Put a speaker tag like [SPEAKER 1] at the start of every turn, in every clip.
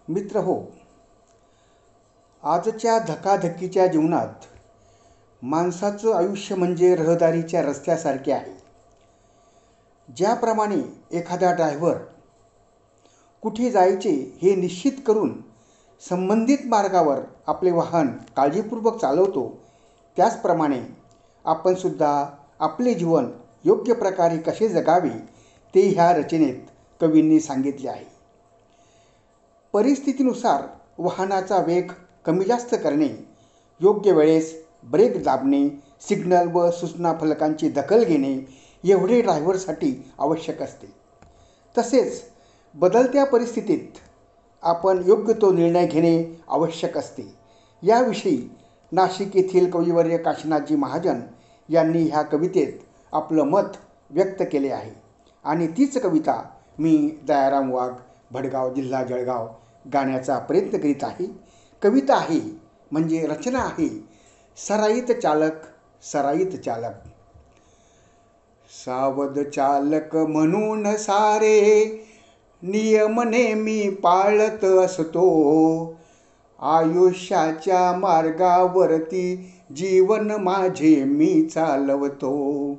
[SPEAKER 1] मित्र हो, आजच्या धकाधकीच्या जीवनात माणसाचं आयुष्य म्हणजे रहदारीच्या रस्त्यासारखे आहे. ज्याप्रमाणे एखादा ड्रायव्हर कुठे जायचे हे निश्चित करून संबंधित मार्गावर आपले वाहन काळजीपूर्वक चालवतो, त्याचप्रमाणे आपणसुद्धा आपले जीवन योग्य प्रकारे कसे जगावे ते ह्या रचनेत कवींनी सांगितले आहे. परिस्थितीनुसार वाहनाचा वेग कमी जास्त करणे, योग्य वेळेस ब्रेक दाबणे, सिग्नल व सूचना फलकांची दखल घेणे एवढे ड्रायव्हरसाठी आवश्यक असते. तसेच बदलत्या परिस्थितीत आपण योग्य तो निर्णय घेणे आवश्यक असते. याविषयी नाशिक येथील कविवर्य काशीनाथजी महाजन यांनी ह्या कवितेत आपलं मत व्यक्त केले आहे आणि तीच कविता मी दयाराम वाघ, भडगाव, जिल्हा जळगाव गाण्याचा प्रयत्न करीत आहे. कविता आहे म्हणजे रचना आहे सराईत चालक सराईत चालक. सावध चालक म्हणून सारे नियम नेहमी पाळत असतो. आयुष्याच्या मार्गावरती जीवन माझे मी चालवतो.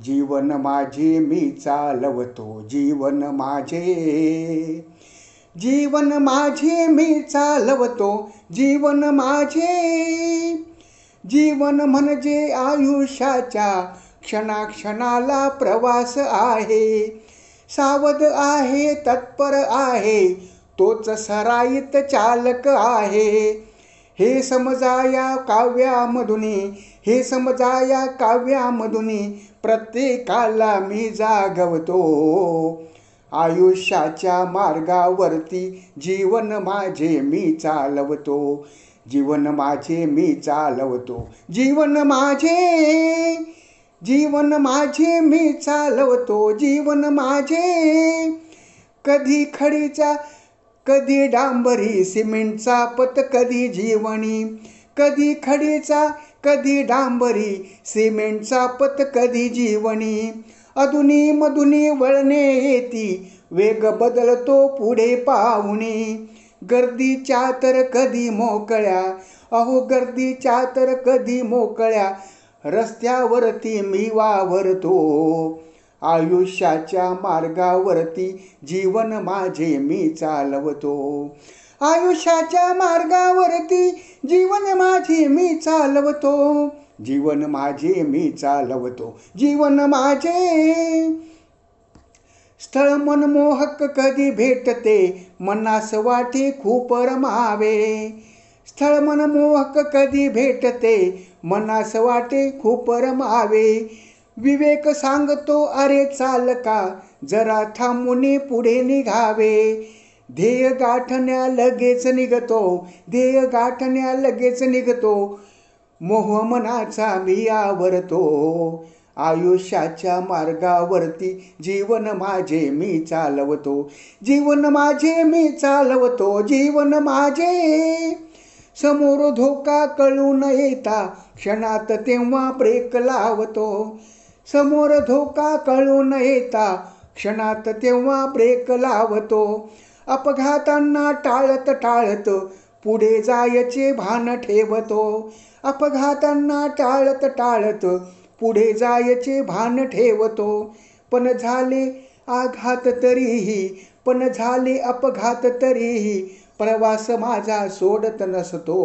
[SPEAKER 1] जीवन माझे मी चालवतो. जीवन माझे जीवन माझे मी चालवतो. जीवन माझे जीवन म्हणजे आयुष्याच्या क्षणाक्षणाला प्रवास आहे. सावध आहे, तत्पर आहे, तोच सराईत चालक आहे. हे समजाया काव्यामधुनी, हे समजाया काव्यामधुनी प्रत्येकाला मी जागवतो. आयुष्याच्या मार्गावरती जीवन माझे मी चालवतो. जीवन माझे मी चालवतो. जीवन माझे जीवन माझे मी चालवतो. जीवन माझे कधी खडीचा कधी डांबरी, सिमेंटचा पथ कधी जीवनी. कधी खडीचा कधी डांबरी, सिमेंटचा पथ कधी जीवनी. अधुनी मधुनी वळणे येती, वेग बदलतो पुढे पाहुणी. गर्दीच्या तर कधी मोकळ्या, अहो गर्दीच्या तर कधी मोकळ्या रस्त्यावरती मी वावरतो. आयुष्याच्या मार्गावरती जीवन माझे मी चालवतो. आयुष्याच्या मार्गावरती जीवन माझे मी चालवतो. जीवन माझे मी चालवतो. जीवन माझे स्थळ मनमोहक कधी भेटते, मनास वाटे खूप रमावे. स्थळ मनमोहक कधी भेटते, मनास वाटे खूप रमावे. विवेक सांगतो अरे चालका, जरा थांबून पुढे निघावे. ध्येय गाठण्या लगेच निघतो, ध्येय गाठण्या लगेच निघतो. मोह मनाचा मी आवरतो. आयुष्याच्या मार्गावरती जीवन माझे मी चालवतो. जीवन माझे मी चालवतो. जीवन माझे समोर धोका कळू न येता क्षणात तेव्हा ब्रेक लावतो. समोर धोका कळू न येता क्षणात तेव्हा ब्रेक लावतो. अपघातांना टाळत टाळत पुढे जायचे भान ठेवतो. अपघातांना टाळत टाळत पुढे जायचे भान ठेवतो. पण झाले आघात तरीही, पण झाले अपघात तरीही प्रवास माझा सोडत नसतो.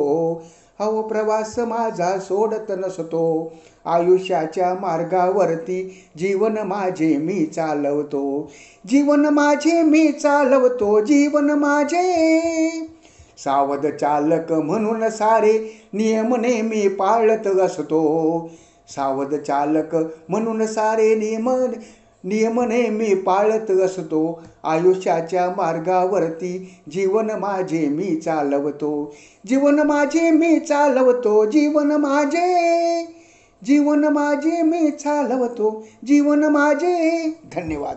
[SPEAKER 1] हो प्रवास माझा सोडत नसतो. आयुष्याच्या मार्गावरती जीवन माझे मी चालवतो. जीवन माझे मी चालवतो. जीवन माझे सावध चालक म्हणून सारे नियम नेहमी पाळत असतो. सावध चालक म्हणून सारे नियम नेहमी पाळत असतो. आयुष्याच्या मार्गावरती जीवन माझे मी चालवतो. जीवन माझे मी चालवतो. जीवन माझे जीवन माझे मी चालवतो. जीवन माझे. धन्यवाद.